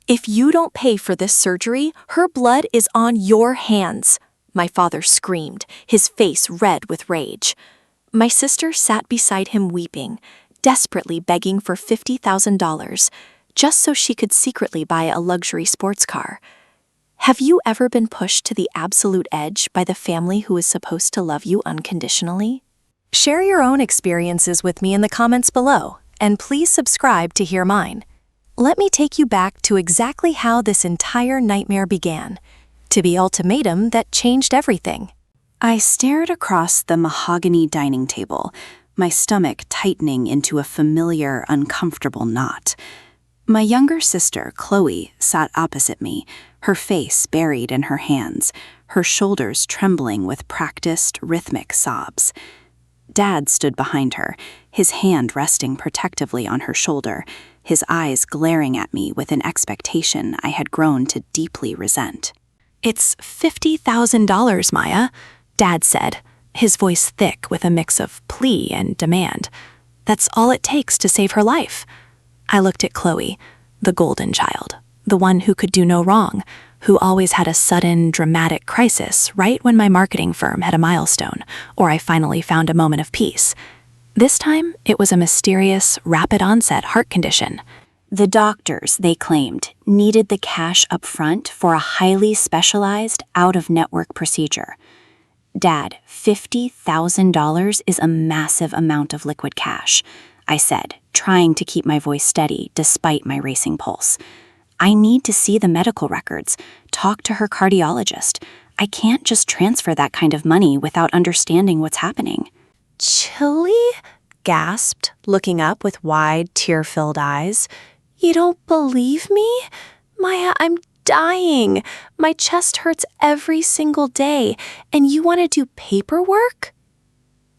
If you don't pay for this surgery, her blood is on your hands, my father screamed, his face red with rage. My sister sat beside him weeping, desperately begging for $50,000, just so she could secretly buy a luxury sports car. Have you ever been pushed to the absolute edge by the family who is supposed to love you unconditionally? Share your own experiences with me in the comments below, and please subscribe to hear mine. Let me take you back to exactly how this entire nightmare began, to the ultimatum that changed everything. I stared across the mahogany dining table, my stomach tightening into a familiar, uncomfortable knot. My younger sister, Chloe, sat opposite me, her face buried in her hands, her shoulders trembling with practiced, rhythmic sobs. Dad stood behind her, his hand resting protectively on her shoulder, his eyes glaring at me with an expectation I had grown to deeply resent. "It's $50,000, Maya," Dad said, his voice thick with a mix of plea and demand. "That's all it takes to save her life." I looked at Chloe, the golden child, the one who could do no wrong, who always had a sudden, dramatic crisis right when my marketing firm had a milestone, or I finally found a moment of peace. This time, it was a mysterious, rapid-onset heart condition. The doctors, they claimed, needed the cash up front for a highly specialized, out-of-network procedure. "Dad, $50,000 is a massive amount of liquid cash," I said, trying to keep my voice steady despite my racing pulse. "I need to see the medical records, talk to her cardiologist. I can't just transfer that kind of money without understanding what's happening." "Chili?" gasped, looking up with wide, tear-filled eyes. "You don't believe me? Maya, I'm dying. My chest hurts every single day, and you want to do paperwork?"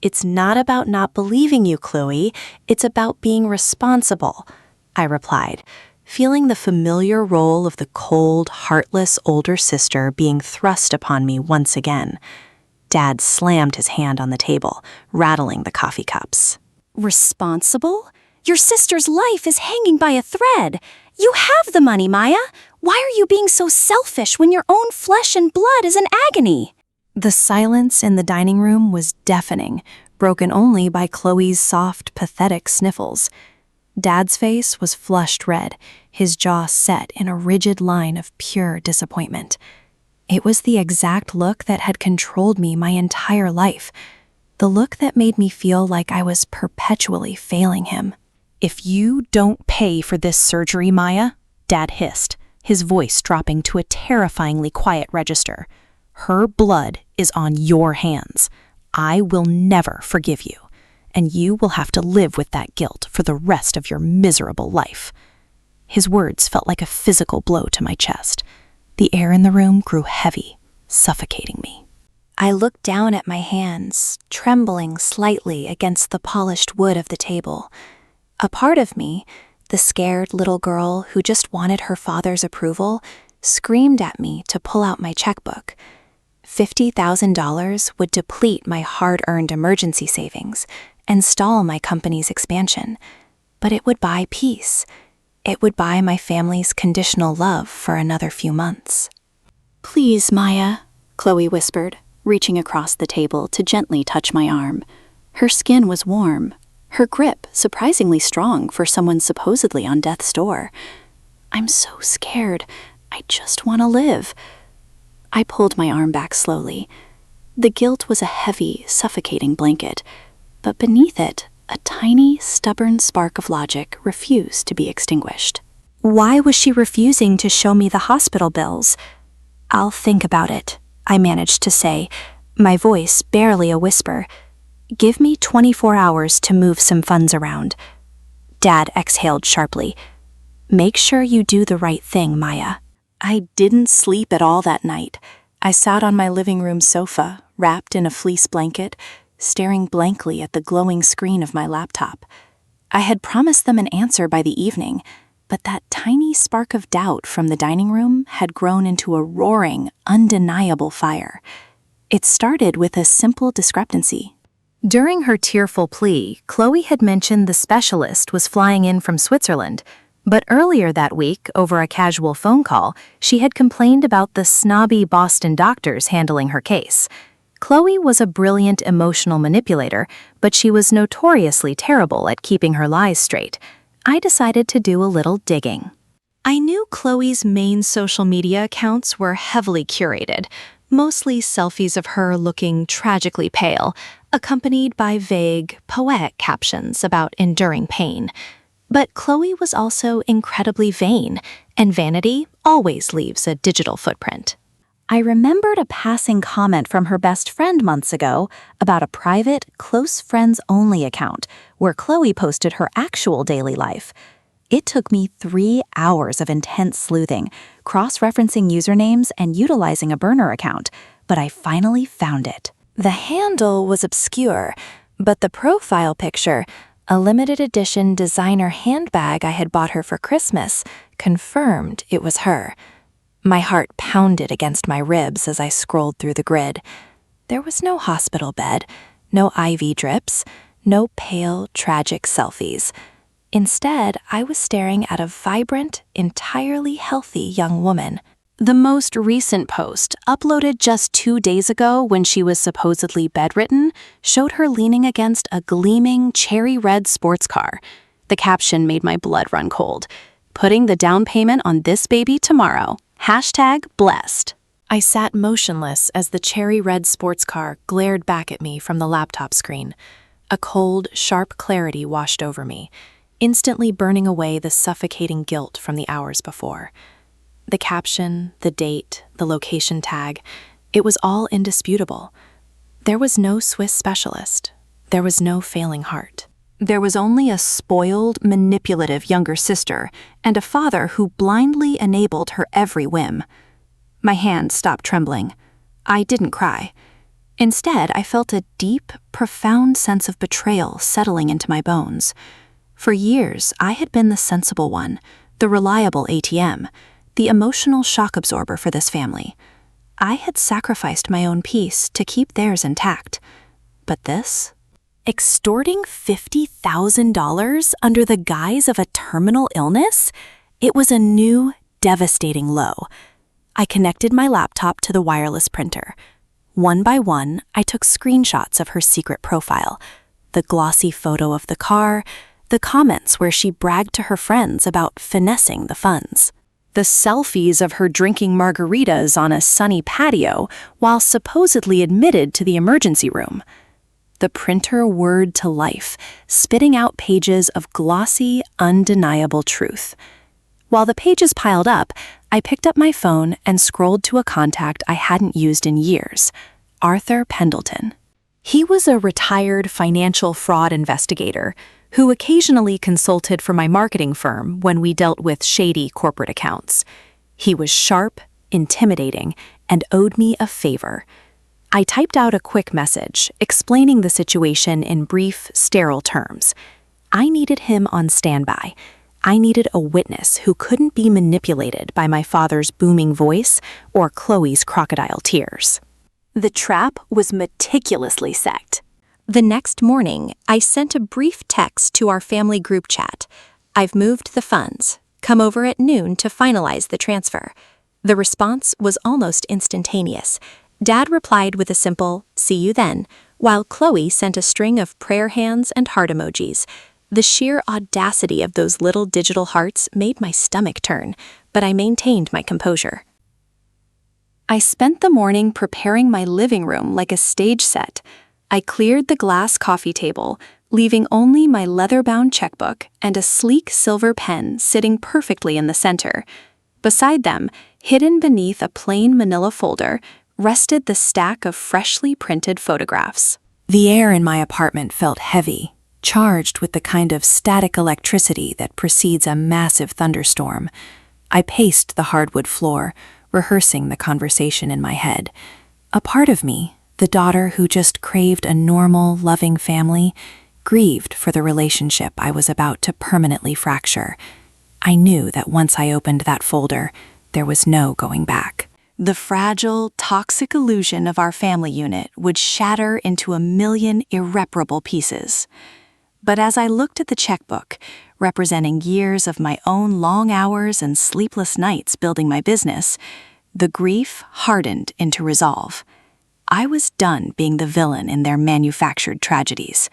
"It's not about not believing you, Chloe. It's about being responsible," I replied, feeling the familiar role of the cold, heartless older sister being thrust upon me once again. Dad slammed his hand on the table, rattling the coffee cups. "Responsible? Your sister's life is hanging by a thread. You have the money, Maya. Why are you being so selfish when your own flesh and blood is in agony?" The silence in the dining room was deafening, broken only by Chloe's soft, pathetic sniffles. Dad's face was flushed red, his jaw set in a rigid line of pure disappointment. It was the exact look that had controlled me my entire life, the look that made me feel like I was perpetually failing him. "If you don't pay for this surgery, Maya," Dad hissed, his voice dropping to a terrifyingly quiet register, "her blood is on your hands. I will never forgive you, and you will have to live with that guilt for the rest of your miserable life." His words felt like a physical blow to my chest. The air in the room grew heavy, suffocating me. I looked down at my hands, trembling slightly against the polished wood of the table. A part of me, the scared little girl who just wanted her father's approval, screamed at me to pull out my checkbook. $50,000 would deplete my hard-earned emergency savings and stall my company's expansion, but it would buy peace. It would buy my family's conditional love for another few months. "Please, Maya," Chloe whispered, reaching across the table to gently touch my arm. Her skin was warm, her grip surprisingly strong for someone supposedly on death's door. "I'm so scared. I just want to live." I pulled my arm back slowly. The guilt was a heavy, suffocating blanket, but beneath it, a tiny, stubborn spark of logic refused to be extinguished. Why was she refusing to show me the hospital bills? "I'll think about it," I managed to say, my voice barely a whisper. "Give me 24 hours to move some funds around." Dad exhaled sharply. "Make sure you do the right thing, Maya." I didn't sleep at all that night. I sat on my living room sofa, wrapped in a fleece blanket, staring blankly at the glowing screen of my laptop. I had promised them an answer by the evening, but that tiny spark of doubt from the dining room had grown into a roaring, undeniable fire. It started with a simple discrepancy. During her tearful plea, Chloe had mentioned the specialist was flying in from Switzerland, But earlier that week, over a casual phone call, she had complained about the snobby Boston doctors handling her case. Chloe was a brilliant emotional manipulator, but she was notoriously terrible at keeping her lies straight. I decided to do a little digging. I knew Chloe's main social media accounts were heavily curated, mostly selfies of her looking tragically pale, accompanied by vague, poetic captions about enduring pain. But Chloe was also incredibly vain, and vanity always leaves a digital footprint. I remembered a passing comment from her best friend months ago about a private, close friends-only account where Chloe posted her actual daily life. It took me 3 hours of intense sleuthing, cross-referencing usernames and utilizing a burner account, but I finally found it. The handle was obscure, but the profile picture, a limited edition designer handbag I had bought her for Christmas, confirmed it was her. My heart pounded against my ribs as I scrolled through the grid. There was no hospital bed, no IV drips, no pale, tragic selfies. Instead, I was staring at a vibrant, entirely healthy young woman. The most recent post, uploaded just 2 days ago when she was supposedly bedridden, showed her leaning against a gleaming cherry red sports car. The caption made my blood run cold. "Putting the down payment on this baby tomorrow. #blessed." I sat motionless as the cherry red sports car glared back at me from the laptop screen. A cold, sharp clarity washed over me, instantly burning away the suffocating guilt from the hours before. The caption, the date, the location tag, it was all indisputable. There was no Swiss specialist. There was no failing heart. There was only a spoiled, manipulative younger sister and a father who blindly enabled her every whim. My hand stopped trembling. I didn't cry. Instead, I felt a deep, profound sense of betrayal settling into my bones. For years, I had been the sensible one, the reliable ATM, the emotional shock absorber for this family. I had sacrificed my own peace to keep theirs intact. But this? Extorting $50,000 under the guise of a terminal illness? It was a new, devastating low. I connected my laptop to the wireless printer. One by one, I took screenshots of her secret profile, the glossy photo of the car, the comments where she bragged to her friends about finessing the funds, the selfies of her drinking margaritas on a sunny patio while supposedly admitted to the emergency room. The printer whirred to life, spitting out pages of glossy, undeniable truth. While the pages piled up, I picked up my phone and scrolled to a contact I hadn't used in years, Arthur Pendleton. He was a retired financial fraud investigator who occasionally consulted for my marketing firm when we dealt with shady corporate accounts. He was sharp, intimidating, and owed me a favor. I typed out a quick message explaining the situation in brief, sterile terms. I needed him on standby. I needed a witness who couldn't be manipulated by my father's booming voice or Chloe's crocodile tears. The trap was meticulously set. The next morning, I sent a brief text to our family group chat. "I've moved the funds. Come over at noon to finalize the transfer." The response was almost instantaneous. Dad replied with a simple, "See you then," while Chloe sent a string of prayer hands and heart emojis. The sheer audacity of those little digital hearts made my stomach turn, but I maintained my composure. I spent the morning preparing my living room like a stage set. I cleared the glass coffee table, leaving only my leather-bound checkbook and a sleek silver pen sitting perfectly in the center. Beside them, hidden beneath a plain manila folder, rested the stack of freshly printed photographs. The air in my apartment felt heavy, charged with the kind of static electricity that precedes a massive thunderstorm. I paced the hardwood floor, rehearsing the conversation in my head. A part of me, the daughter who just craved a normal, loving family, grieved for the relationship I was about to permanently fracture. I knew that once I opened that folder, there was no going back. The fragile, toxic illusion of our family unit would shatter into a million irreparable pieces. But as I looked at the checkbook, representing years of my own long hours and sleepless nights building my business, the grief hardened into resolve. I was done being the villain in their manufactured tragedies.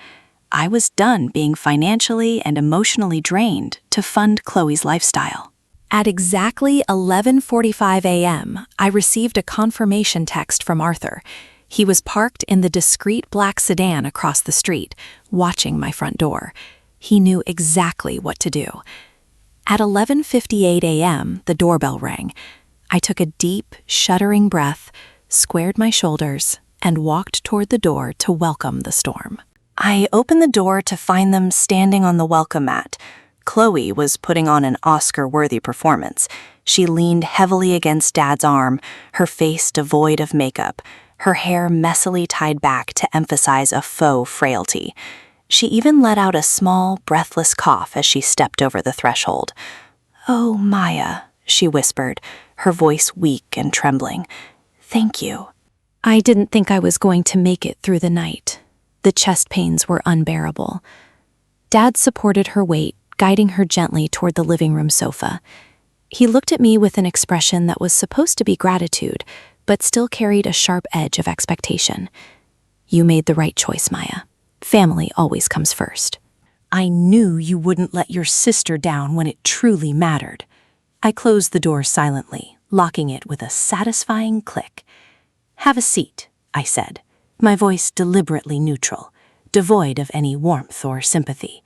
I was done being financially and emotionally drained to fund Chloe's lifestyle. At exactly 11:45 a.m., I received a confirmation text from Arthur. He was parked in the discreet black sedan across the street, watching my front door. He knew exactly what to do. At 11:58 a.m., the doorbell rang. I took a deep, shuddering breath, squared my shoulders, and walked toward the door to welcome the storm. I opened the door to find them standing on the welcome mat. Chloe was putting on an Oscar-worthy performance. She leaned heavily against Dad's arm, her face devoid of makeup, her hair messily tied back to emphasize a faux frailty. She even let out a small, breathless cough as she stepped over the threshold. "Oh, Maya," she whispered, her voice weak and trembling. "Thank you." I didn't think I was going to make it through the night. The chest pains were unbearable. Dad supported her weight, guiding her gently toward the living room sofa. He looked at me with an expression that was supposed to be gratitude, but still carried a sharp edge of expectation. "You made the right choice, Maya. Family always comes first." "I knew you wouldn't let your sister down when it truly mattered." I closed the door silently, locking it with a satisfying click. "Have a seat," I said, my voice deliberately neutral, devoid of any warmth or sympathy.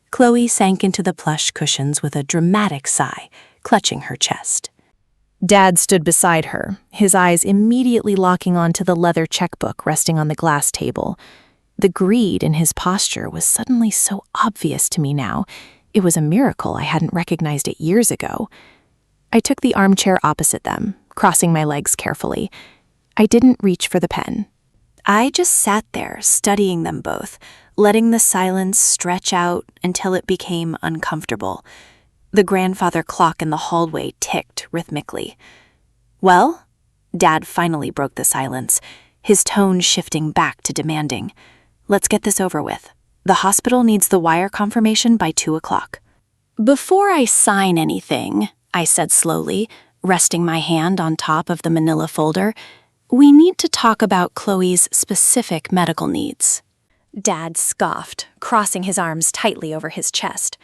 Chloe sank into the plush cushions with a dramatic sigh, clutching her chest. Dad stood beside her, his eyes immediately locking onto the leather checkbook resting on the glass table. The greed in his posture was suddenly so obvious to me now. It was a miracle I hadn't recognized it years ago. I took the armchair opposite them, crossing my legs carefully. I didn't reach for the pen. I just sat there studying them both, letting the silence stretch out until it became uncomfortable. The grandfather clock in the hallway ticked rhythmically. "Well?" Dad finally broke the silence, his tone shifting back to demanding. "Let's get this over with. The hospital needs the wire confirmation by 2 o'clock. "Before I sign anything," I said slowly, resting my hand on top of the manila folder, "we need to talk about Chloe's specific medical needs." Dad scoffed, crossing his arms tightly over his chest.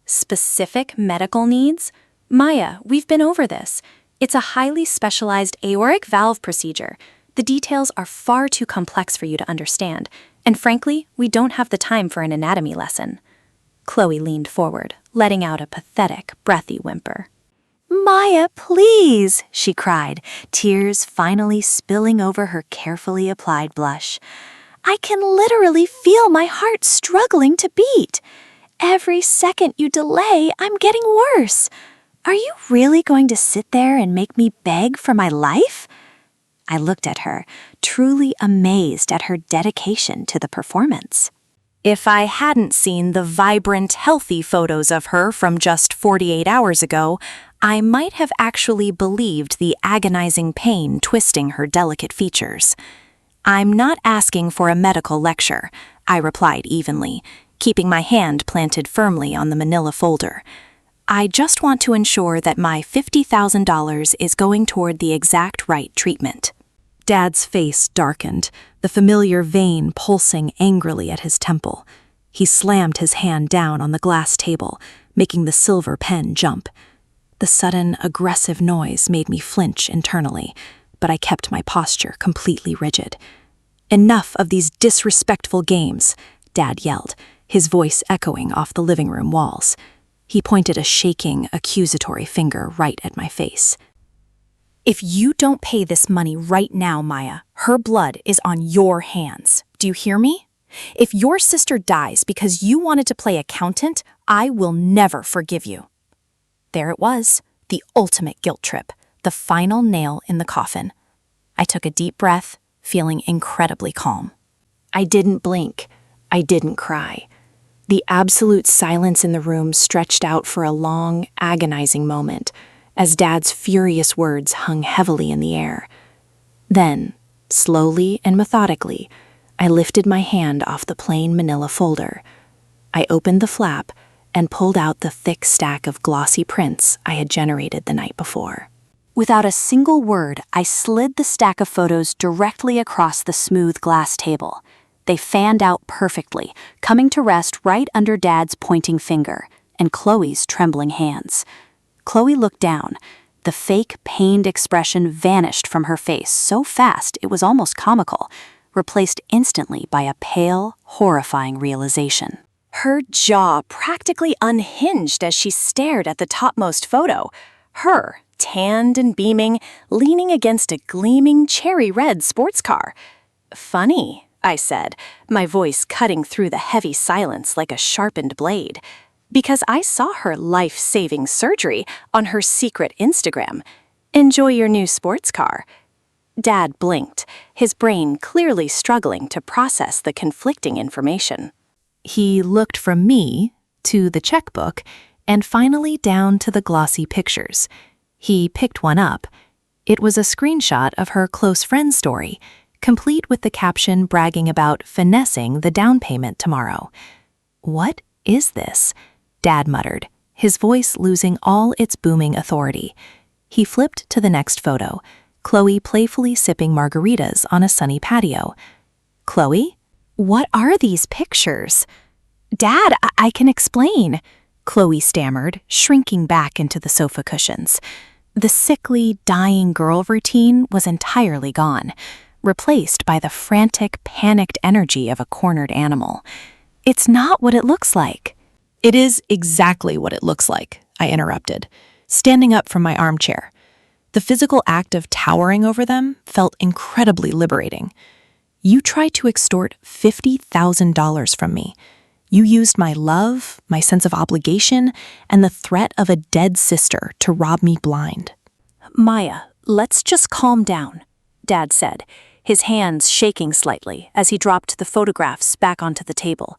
"Specific medical needs? Maya, we've been over this. It's a highly specialized aortic valve procedure. The details are far too complex for you to understand, and frankly, we don't have the time for an anatomy lesson." Chloe leaned forward, letting out a pathetic, breathy whimper. "Maya, please," she cried, tears finally spilling over her carefully applied blush. "I can literally feel my heart struggling to beat. Every second you delay, I'm getting worse. Are you really going to sit there and make me beg for my life?" I looked at her, truly amazed at her dedication to the performance. If I hadn't seen the vibrant, healthy photos of her from just 48 hours ago, I might have actually believed the agonizing pain twisting her delicate features. "I'm not asking for a medical lecture," I replied evenly, keeping my hand planted firmly on the manila folder. "I just want to ensure that my $50,000 is going toward the exact right treatment." Dad's face darkened, the familiar vein pulsing angrily at his temple. He slammed his hand down on the glass table, making the silver pen jump. The sudden, aggressive noise made me flinch internally, but I kept my posture completely rigid. "Enough of these disrespectful games," Dad yelled, his voice echoing off the living room walls. He pointed a shaking, accusatory finger right at my face. "If you don't pay this money right now, Maya, her blood is on your hands. Do you hear me? If your sister dies because you wanted to play accountant, I will never forgive you." There it was, the ultimate guilt trip, the final nail in the coffin. I took a deep breath, feeling incredibly calm. I didn't blink. I didn't cry. The absolute silence in the room stretched out for a long, agonizing moment, as Dad's furious words hung heavily in the air. Then, slowly and methodically, I lifted my hand off the plain manila folder. I opened the flap and pulled out the thick stack of glossy prints I had generated the night before. Without a single word, I slid the stack of photos directly across the smooth glass table. They fanned out perfectly, coming to rest right under Dad's pointing finger and Chloe's trembling hands. Chloe looked down. The fake, pained expression vanished from her face so fast it was almost comical, replaced instantly by a pale, horrifying realization. Her jaw practically unhinged as she stared at the topmost photo. Her, tanned and beaming, leaning against a gleaming cherry-red sports car. "Funny," I said, my voice cutting through the heavy silence like a sharpened blade. Because I saw her life-saving surgery on her secret Instagram. "Enjoy your new sports car." Dad blinked, his brain clearly struggling to process the conflicting information. He looked from me to the checkbook and finally down to the glossy pictures. He picked one up. It was a screenshot of her close friend's story, complete with the caption bragging about finessing the down payment tomorrow. "What is this?" Dad muttered, his voice losing all its booming authority. He flipped to the next photo, Chloe playfully sipping margaritas on a sunny patio. "Chloe? What are these pictures?" "Dad, I can explain," Chloe stammered, shrinking back into the sofa cushions. The sickly, dying girl routine was entirely gone, replaced by the frantic, panicked energy of a cornered animal. "It's not what it looks like." "It is exactly what it looks like," I interrupted, standing up from my armchair. The physical act of towering over them felt incredibly liberating. "You tried to extort $50,000 from me. You used my love, my sense of obligation, and the threat of a dead sister to rob me blind." "Maya, let's just calm down," Dad said, his hands shaking slightly as he dropped the photographs back onto the table.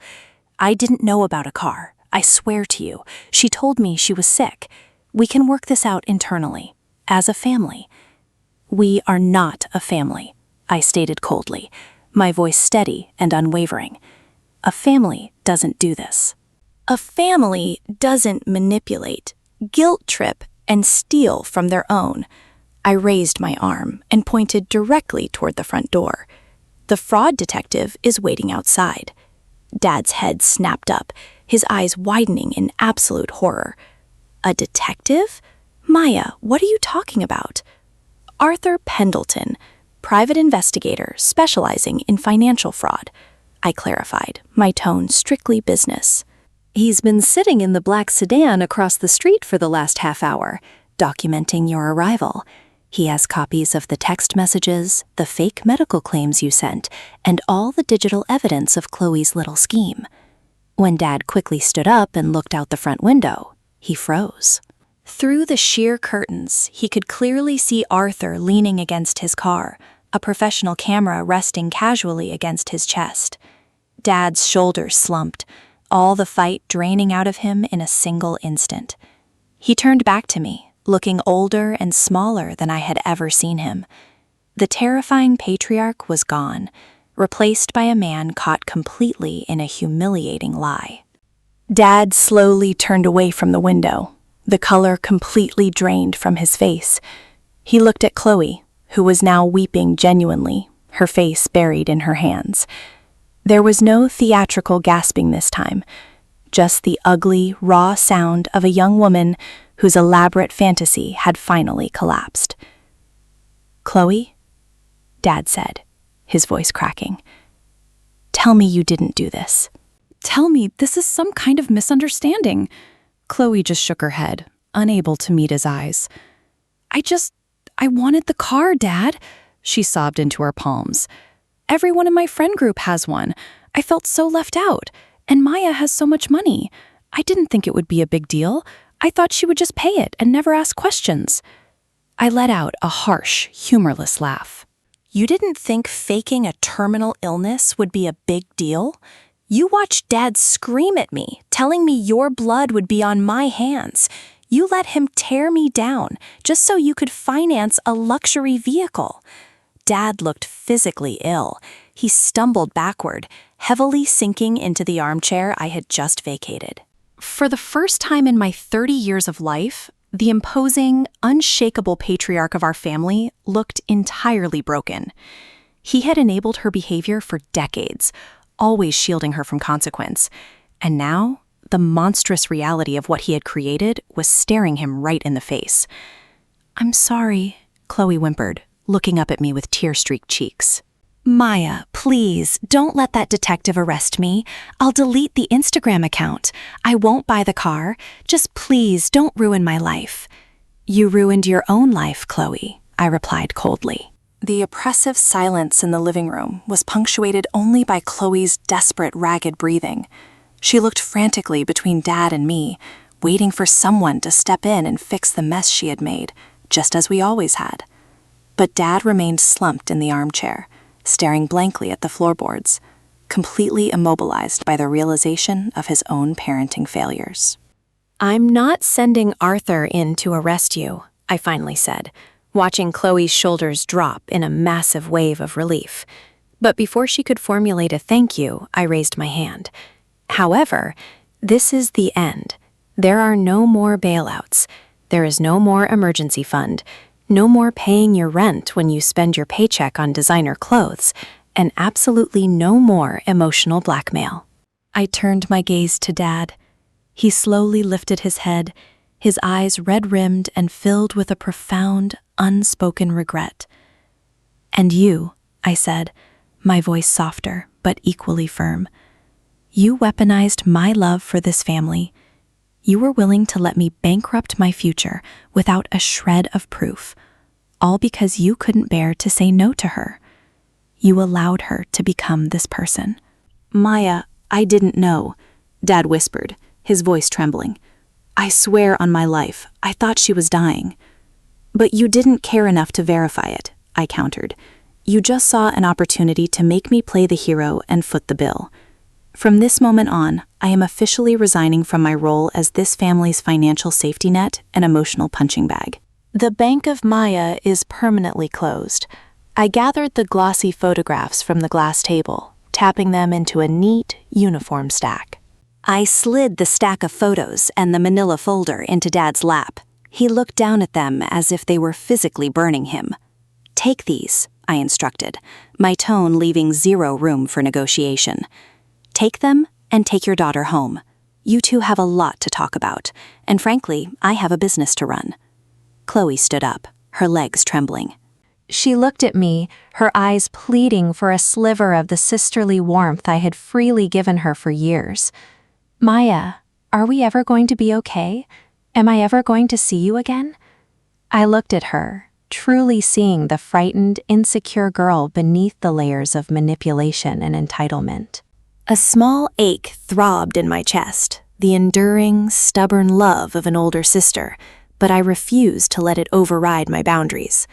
"I didn't know about a car. I swear to you, she told me she was sick. We can work this out internally, as a family." "We are not a family," I stated coldly, my voice steady and unwavering. "A family doesn't do this. A family doesn't manipulate, guilt trip, and steal from their own." I raised my arm and pointed directly toward the front door. "The fraud detective is waiting outside." Dad's head snapped up, his eyes widening in absolute horror. "A detective? Maya, what are you talking about?" "Arthur Pendleton, private investigator specializing in financial fraud," I clarified, my tone strictly business. "He's been sitting in the black sedan across the street for the last half hour, documenting your arrival. He has copies of the text messages, the fake medical claims you sent, and all the digital evidence of Chloe's little scheme." When Dad quickly stood up and looked out the front window, he froze. Through the sheer curtains, he could clearly see Arthur leaning against his car, a professional camera resting casually against his chest. Dad's shoulders slumped, all the fight draining out of him in a single instant. He turned back to me, looking older and smaller than I had ever seen him. The terrifying patriarch was gone, replaced by a man caught completely in a humiliating lie. Dad slowly turned away from the window, the color completely drained from his face. He looked at Chloe, who was now weeping genuinely, her face buried in her hands. There was no theatrical gasping this time, just the ugly, raw sound of a young woman whose elaborate fantasy had finally collapsed. "Chloe," Dad said, his voice cracking, "tell me you didn't do this." "Tell me this is some kind of misunderstanding." Chloe just shook her head, unable to meet his eyes. I wanted the car, Dad," she sobbed into her palms. "Everyone in my friend group has one. I felt so left out, and Maya has so much money. I didn't think it would be a big deal. I thought she would just pay it and never ask questions." I let out a harsh, humorless laugh. "You didn't think faking a terminal illness would be a big deal? You watched Dad scream at me, telling me your blood would be on my hands. You let him tear me down just so you could finance a luxury vehicle." Dad looked physically ill. He stumbled backward, heavily sinking into the armchair I had just vacated. For the first time in my 30 years of life, the imposing, unshakable patriarch of our family looked entirely broken. He had enabled her behavior for decades, always shielding her from consequence. And now, the monstrous reality of what he had created was staring him right in the face. "I'm sorry," Chloe whimpered, looking up at me with tear-streaked cheeks. "Maya, please, don't let that detective arrest me. I'll delete the Instagram account. I won't buy the car. Just please don't ruin my life." "You ruined your own life, Chloe," I replied coldly. The oppressive silence in the living room was punctuated only by Chloe's desperate, ragged breathing. She looked frantically between Dad and me, waiting for someone to step in and fix the mess she had made, just as we always had. But Dad remained slumped in the armchair, staring blankly at the floorboards, completely immobilized by the realization of his own parenting failures. "I'm not sending Arthur in to arrest you," I finally said, watching Chloe's shoulders drop in a massive wave of relief. But before she could formulate a thank you, I raised my hand. "However, this is the end. There are no more bailouts. There is no more emergency fund. No more paying your rent when you spend your paycheck on designer clothes, and absolutely no more emotional blackmail." I turned my gaze to Dad. He slowly lifted his head, his eyes red-rimmed and filled with a profound, unspoken regret. "And you," I said, my voice softer but equally firm, "you weaponized my love for this family. You were willing to let me bankrupt my future without a shred of proof, all because you couldn't bear to say no to her. You allowed her to become this person." "Maya, I didn't know," Dad whispered, his voice trembling. "I swear on my life, I thought she was dying." "But you didn't care enough to verify it," I countered. "You just saw an opportunity to make me play the hero and foot the bill. From this moment on, I am officially resigning from my role as this family's financial safety net and emotional punching bag. The bank of Maya is permanently closed." I gathered the glossy photographs from the glass table, tapping them into a neat, uniform stack. I slid the stack of photos and the manila folder into Dad's lap. He looked down at them as if they were physically burning him. "Take these," I instructed, my tone leaving zero room for negotiation. "Take them and take your daughter home. You two have a lot to talk about, and frankly, I have a business to run." Chloe stood up, her legs trembling. She looked at me, her eyes pleading for a sliver of the sisterly warmth I had freely given her for years. "Maya, are we ever going to be okay? Am I ever going to see you again?" I looked at her, truly seeing the frightened, insecure girl beneath the layers of manipulation and entitlement. A small ache throbbed in my chest, the enduring, stubborn love of an older sister, but I refused to let it override my boundaries.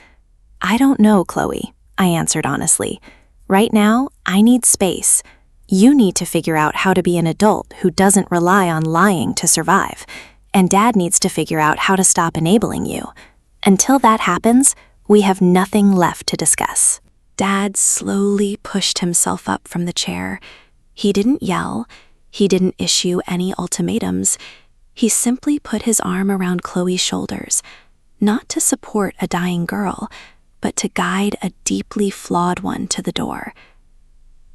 "I don't know, Chloe," I answered honestly. "Right now, I need space. You need to figure out how to be an adult who doesn't rely on lying to survive, and Dad needs to figure out how to stop enabling you. Until that happens, we have nothing left to discuss." Dad slowly pushed himself up from the chair. He didn't yell. He didn't issue any ultimatums. He simply put his arm around Chloe's shoulders, not to support a dying girl, but to guide a deeply flawed one to the door.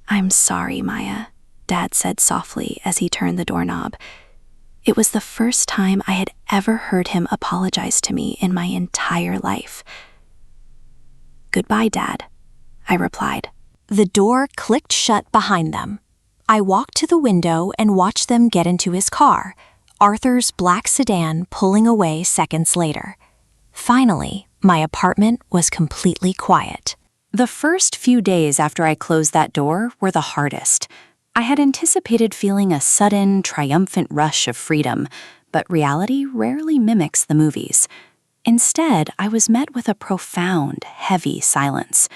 "I'm sorry, Maya," Dad said softly as he turned the doorknob. It was the first time I had ever heard him apologize to me in my entire life. "Goodbye, Dad," I replied. The door clicked shut behind them. I walked to the window and watched them get into his car, Arthur's black sedan pulling away seconds later. Finally, my apartment was completely quiet. The first few days after I closed that door were the hardest. I had anticipated feeling a sudden, triumphant rush of freedom, but reality rarely mimics the movies. Instead, I was met with a profound, heavy silence.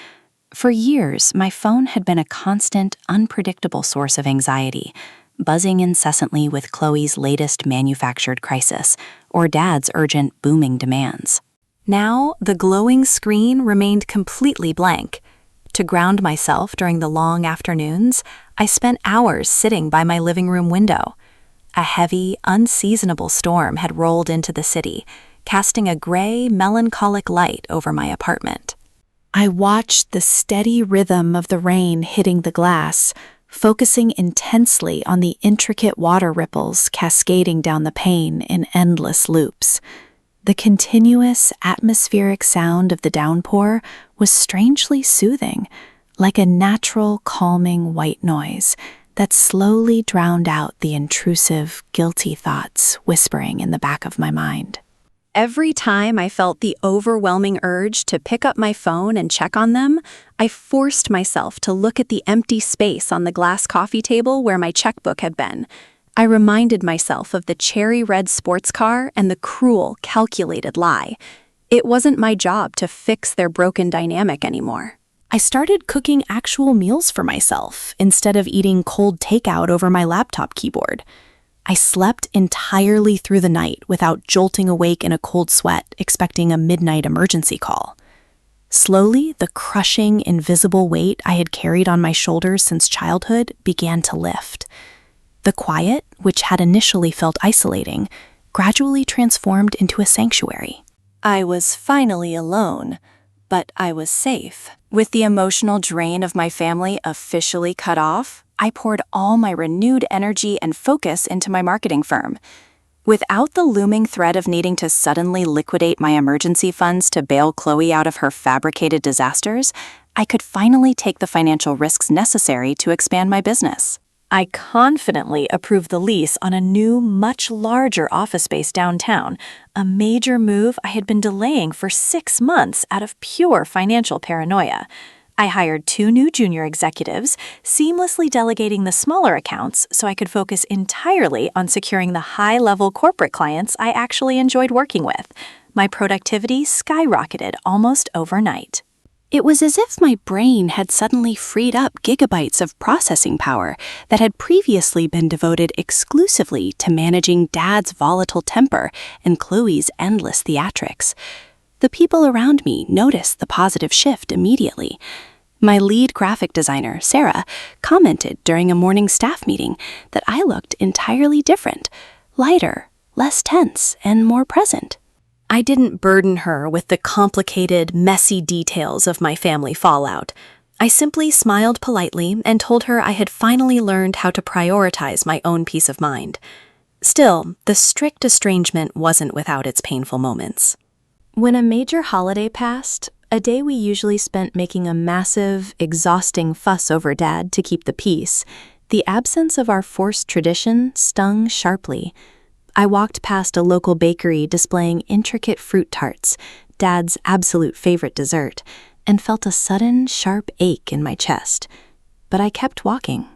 For years, my phone had been a constant, unpredictable source of anxiety, buzzing incessantly with Chloe's latest manufactured crisis or Dad's urgent, booming demands. Now, the glowing screen remained completely blank. To ground myself during the long afternoons, I spent hours sitting by my living room window. A heavy, unseasonable storm had rolled into the city, casting a gray, melancholic light over my apartment. I watched the steady rhythm of the rain hitting the glass, focusing intensely on the intricate water ripples cascading down the pane in endless loops. The continuous, atmospheric sound of the downpour was strangely soothing, like a natural, calming white noise that slowly drowned out the intrusive, guilty thoughts whispering in the back of my mind. Every time I felt the overwhelming urge to pick up my phone and check on them, I forced myself to look at the empty space on the glass coffee table where my checkbook had been. I reminded myself of the cherry red sports car and the cruel, calculated lie. It wasn't my job to fix their broken dynamic anymore. I started cooking actual meals for myself instead of eating cold takeout over my laptop keyboard. I slept entirely through the night without jolting awake in a cold sweat, expecting a midnight emergency call. Slowly, the crushing, invisible weight I had carried on my shoulders since childhood began to lift. The quiet, which had initially felt isolating, gradually transformed into a sanctuary. I was finally alone, but I was safe. With the emotional drain of my family officially cut off, I poured all my renewed energy and focus into my marketing firm. Without the looming threat of needing to suddenly liquidate my emergency funds to bail Chloe out of her fabricated disasters, I could finally take the financial risks necessary to expand my business. I confidently approved the lease on a new, much larger office space downtown, a major move I had been delaying for 6 months out of pure financial paranoia. I hired 2 new junior executives, seamlessly delegating the smaller accounts so I could focus entirely on securing the high-level corporate clients I actually enjoyed working with. My productivity skyrocketed almost overnight. It was as if my brain had suddenly freed up gigabytes of processing power that had previously been devoted exclusively to managing Dad's volatile temper and Chloe's endless theatrics. The people around me noticed the positive shift immediately. My lead graphic designer, Sarah, commented during a morning staff meeting that I looked entirely different, lighter, less tense, and more present. I didn't burden her with the complicated, messy details of my family fallout. I simply smiled politely and told her I had finally learned how to prioritize my own peace of mind. Still, the strict estrangement wasn't without its painful moments. When a major holiday passed, a day we usually spent making a massive, exhausting fuss over Dad to keep the peace, the absence of our forced tradition stung sharply. I walked past a local bakery displaying intricate fruit tarts, Dad's absolute favorite dessert, and felt a sudden, sharp ache in my chest. But I kept walking.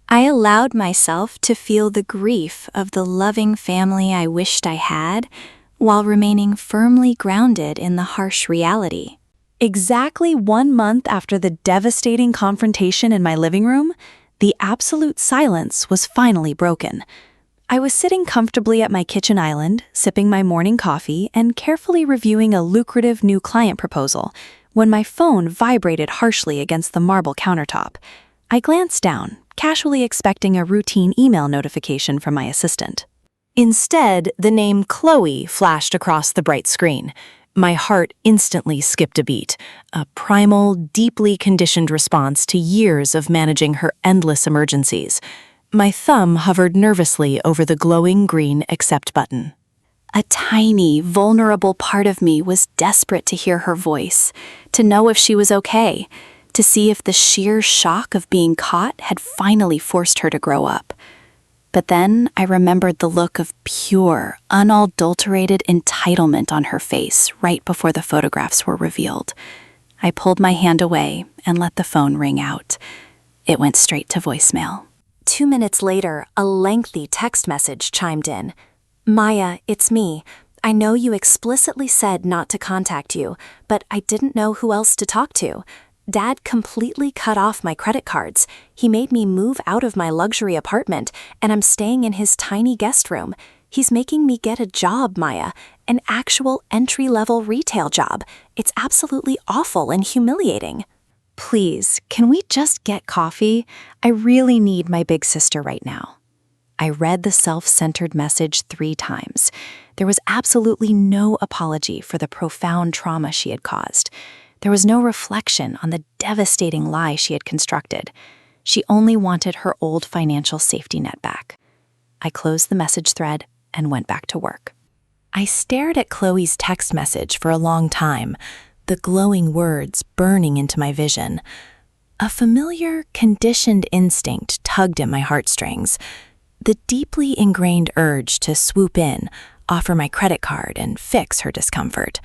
I allowed myself to feel the grief of the loving family I wished I had, while remaining firmly grounded in the harsh reality. Exactly 1 month after the devastating confrontation in my living room, the absolute silence was finally broken. I was sitting comfortably at my kitchen island, sipping my morning coffee and carefully reviewing a lucrative new client proposal, when my phone vibrated harshly against the marble countertop. I glanced down, casually expecting a routine email notification from my assistant. Instead, the name Chloe flashed across the bright screen. My heart instantly skipped a beat, a primal, deeply conditioned response to years of managing her endless emergencies. My thumb hovered nervously over the glowing green accept button. A tiny, vulnerable part of me was desperate to hear her voice, to know if she was okay, to see if the sheer shock of being caught had finally forced her to grow up. But then I remembered the look of pure, unadulterated entitlement on her face right before the photographs were revealed. I pulled my hand away and let the phone ring out. It went straight to voicemail. 2 minutes later, a lengthy text message chimed in. "Maya, it's me. I know you explicitly said not to contact you, but I didn't know who else to talk to. Dad completely cut off my credit cards. He made me move out of my luxury apartment, and I'm staying in his tiny guest room. He's making me get a job, Maya, an actual entry-level retail job. It's absolutely awful and humiliating. Please, can we just get coffee? I really need my big sister right now." I read the self-centered message 3 times. There was absolutely no apology for the profound trauma she had caused. There was no reflection on the devastating lie she had constructed. She only wanted her old financial safety net back. I closed the message thread and went back to work. I stared at Chloe's text message for a long time, the glowing words burning into my vision. A familiar, conditioned instinct tugged at my heartstrings, the deeply ingrained urge to swoop in, offer my credit card, and fix her discomfort.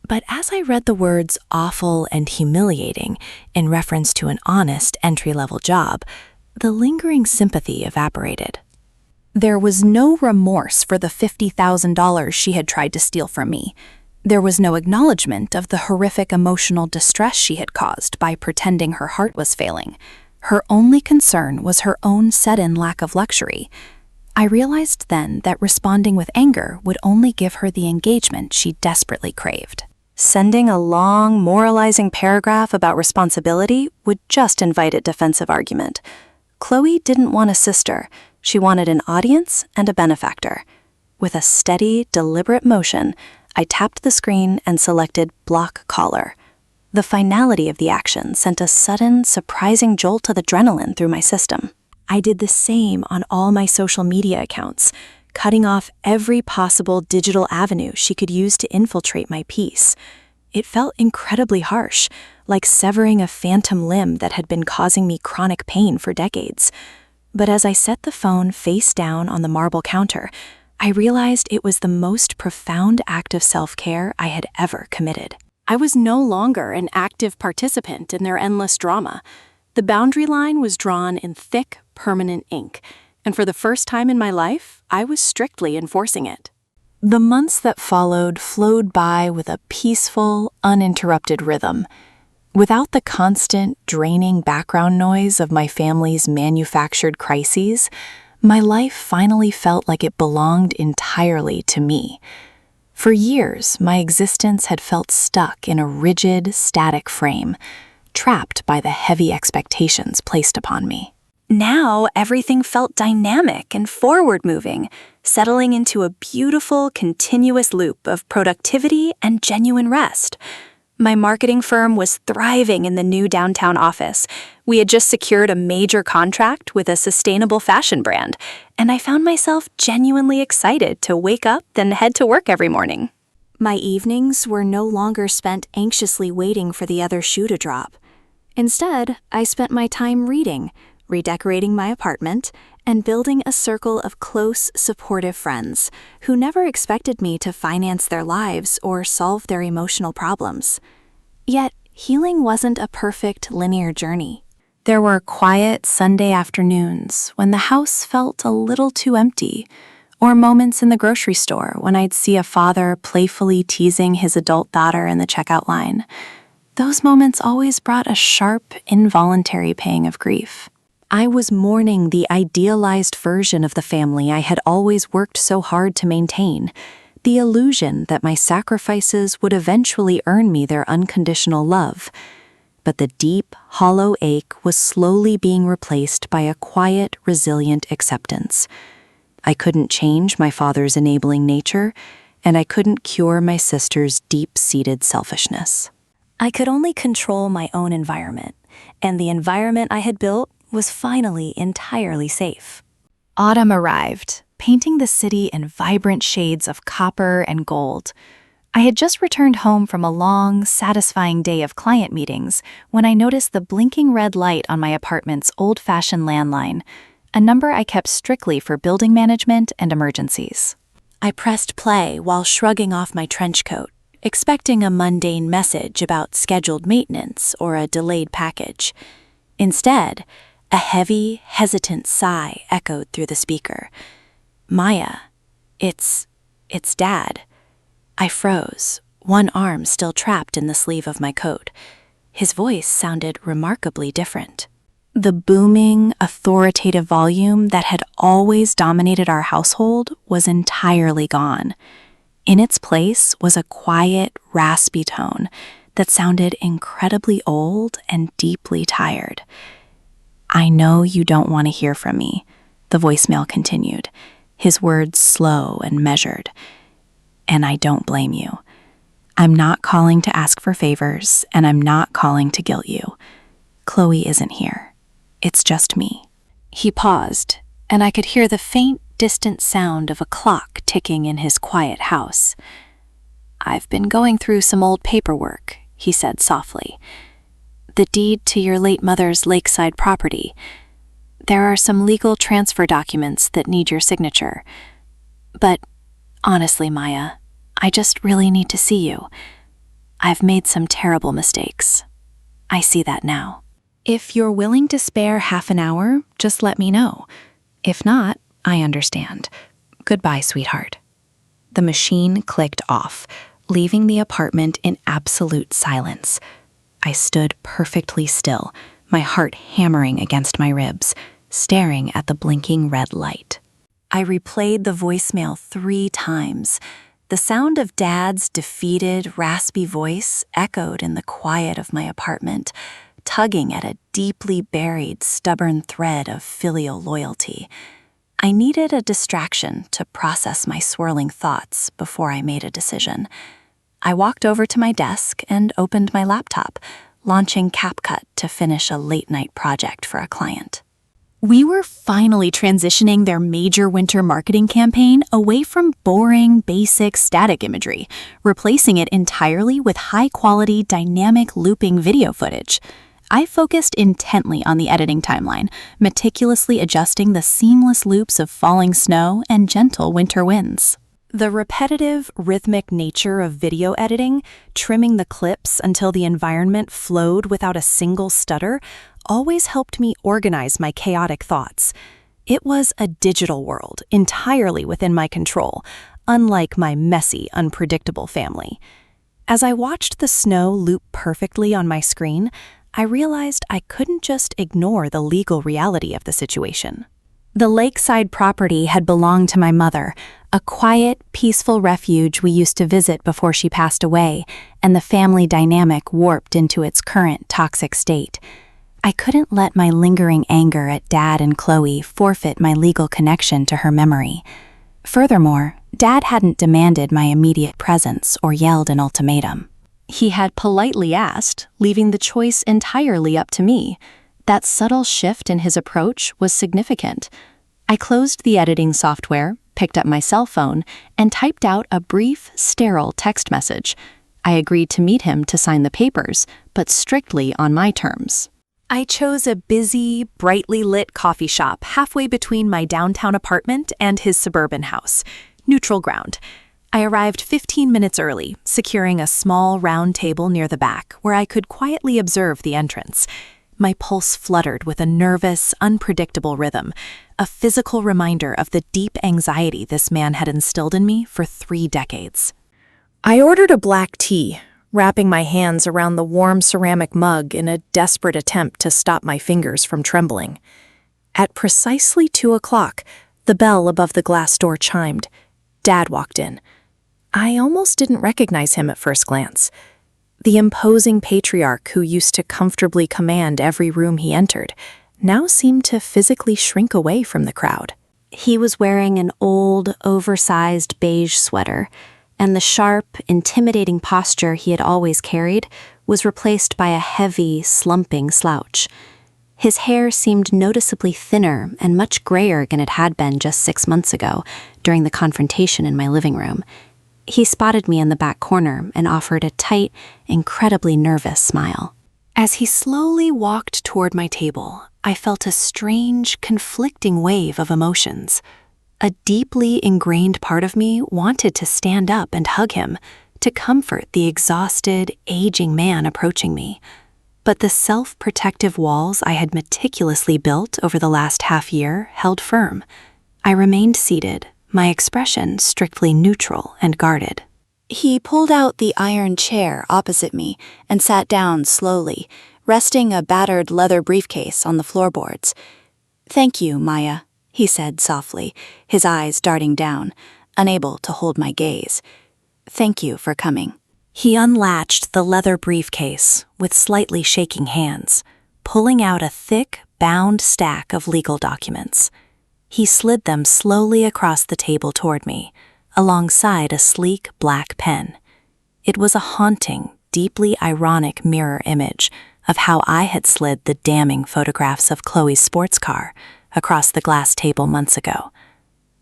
But as I read the words awful and humiliating in reference to an honest entry-level job, the lingering sympathy evaporated. There was no remorse for the $50,000 she had tried to steal from me. There was no acknowledgement of the horrific emotional distress she had caused by pretending her heart was failing. Her only concern was her own set-in lack of luxury. I realized then that responding with anger would only give her the engagement she desperately craved. Sending a long, moralizing paragraph about responsibility would just invite a defensive argument. Chloe didn't want a sister. She wanted an audience and a benefactor. With a steady, deliberate motion, I tapped the screen and selected Block Caller. The finality of the action sent a sudden, surprising jolt of adrenaline through my system. I did the same on all my social media accounts, cutting off every possible digital avenue she could use to infiltrate my peace. It felt incredibly harsh, like severing a phantom limb that had been causing me chronic pain for decades. But as I set the phone face down on the marble counter, I realized it was the most profound act of self-care I had ever committed. I was no longer an active participant in their endless drama. The boundary line was drawn in thick, permanent ink, and for the first time in my life, I was strictly enforcing it. The months that followed flowed by with a peaceful, uninterrupted rhythm. Without the constant, draining background noise of my family's manufactured crises, my life finally felt like it belonged entirely to me. For years, my existence had felt stuck in a rigid, static frame, trapped by the heavy expectations placed upon me. Now, everything felt dynamic and forward-moving, settling into a beautiful, continuous loop of productivity and genuine rest. My marketing firm was thriving in the new downtown office. We had just secured a major contract with a sustainable fashion brand, and I found myself genuinely excited to wake up and head to work every morning. My evenings were no longer spent anxiously waiting for the other shoe to drop. Instead, I spent my time reading, redecorating my apartment, and building a circle of close, supportive friends who never expected me to finance their lives or solve their emotional problems. Yet, healing wasn't a perfect, linear journey. There were quiet Sunday afternoons when the house felt a little too empty, or moments in the grocery store when I'd see a father playfully teasing his adult daughter in the checkout line. Those moments always brought a sharp, involuntary pang of grief. I was mourning the idealized version of the family I had always worked so hard to maintain, the illusion that my sacrifices would eventually earn me their unconditional love. But the deep, hollow ache was slowly being replaced by a quiet, resilient acceptance. I couldn't change my father's enabling nature, and I couldn't cure my sister's deep-seated selfishness. I could only control my own environment, and the environment I had built was finally entirely safe. Autumn arrived, painting the city in vibrant shades of copper and gold. I had just returned home from a long, satisfying day of client meetings when I noticed the blinking red light on my apartment's old-fashioned landline, a number I kept strictly for building management and emergencies. I pressed play while shrugging off my trench coat, expecting a mundane message about scheduled maintenance or a delayed package. Instead, a heavy, hesitant sigh echoed through the speaker. "Maya, it's Dad." I froze, one arm still trapped in the sleeve of my coat. His voice sounded remarkably different. The booming, authoritative volume that had always dominated our household was entirely gone. In its place was a quiet, raspy tone that sounded incredibly old and deeply tired. "I know you don't want to hear from me, the voicemail continued, his words slow and measured. And I don't blame you. I'm not calling to ask for favors, and I'm not calling to guilt you. Chloe isn't here. It's just me. He paused, and I could hear the faint, distant sound of a clock ticking in his quiet house. "I've been going through some old paperwork," he said softly. "The deed to your late mother's lakeside property. There are some legal transfer documents that need your signature. But honestly, Maya, I just really need to see you. I've made some terrible mistakes. I see that now." If you're willing to spare half an hour, just let me know. If not, I understand. Goodbye, sweetheart. The machine clicked off, leaving the apartment in absolute silence. I stood perfectly still, my heart hammering against my ribs, staring at the blinking red light. I replayed the voicemail 3 times. The sound of Dad's defeated, raspy voice echoed in the quiet of my apartment, tugging at a deeply buried, stubborn thread of filial loyalty. I needed a distraction to process my swirling thoughts before I made a decision. I walked over to my desk and opened my laptop, launching CapCut to finish a late-night project for a client. We were finally transitioning their major winter marketing campaign away from boring, basic static imagery, replacing it entirely with high-quality, dynamic looping video footage. I focused intently on the editing timeline, meticulously adjusting the seamless loops of falling snow and gentle winter winds. The repetitive, rhythmic nature of video editing, trimming the clips until the environment flowed without a single stutter, always helped me organize my chaotic thoughts. It was a digital world, entirely within my control, unlike my messy, unpredictable family. As I watched the snow loop perfectly on my screen, I realized I couldn't just ignore the legal reality of the situation. The lakeside property had belonged to my mother, a quiet, peaceful refuge we used to visit before she passed away, and the family dynamic warped into its current toxic state. I couldn't let my lingering anger at Dad and Chloe forfeit my legal connection to her memory. Furthermore, Dad hadn't demanded my immediate presence or yelled an ultimatum. He had politely asked, leaving the choice entirely up to me. That subtle shift in his approach was significant. I closed the editing software, picked up my cell phone, and typed out a brief, sterile text message. I agreed to meet him to sign the papers, but strictly on my terms. I chose a busy, brightly lit coffee shop halfway between my downtown apartment and his suburban house. Neutral ground. I arrived 15 minutes early, securing a small round table near the back where I could quietly observe the entrance. My pulse fluttered with a nervous, unpredictable rhythm, a physical reminder of the deep anxiety this man had instilled in me for 3 decades. I ordered a black tea, wrapping my hands around the warm ceramic mug in a desperate attempt to stop my fingers from trembling. At precisely 2 o'clock, the bell above the glass door chimed. Dad walked in. I almost didn't recognize him at first glance. The imposing patriarch who used to comfortably command every room he entered now seemed to physically shrink away from the crowd. He was wearing an old, oversized beige sweater, and the sharp, intimidating posture he had always carried was replaced by a heavy, slumping slouch. His hair seemed noticeably thinner and much grayer than it had been just 6 months ago during the confrontation in my living room. He spotted me in the back corner and offered a tight, incredibly nervous smile. As he slowly walked toward my table, I felt a strange, conflicting wave of emotions. A deeply ingrained part of me wanted to stand up and hug him, to comfort the exhausted, aging man approaching me. But the self-protective walls I had meticulously built over the last half year held firm. I remained seated, my expression strictly neutral and guarded. He pulled out the iron chair opposite me and sat down slowly, resting a battered leather briefcase on the floorboards. "Thank you, Maya," he said softly, his eyes darting down, unable to hold my gaze. "Thank you for coming." He unlatched the leather briefcase with slightly shaking hands, pulling out a thick, bound stack of legal documents. He slid them slowly across the table toward me, alongside a sleek black pen. It was a haunting, deeply ironic mirror image of how I had slid the damning photographs of Chloe's sports car across the glass table months ago.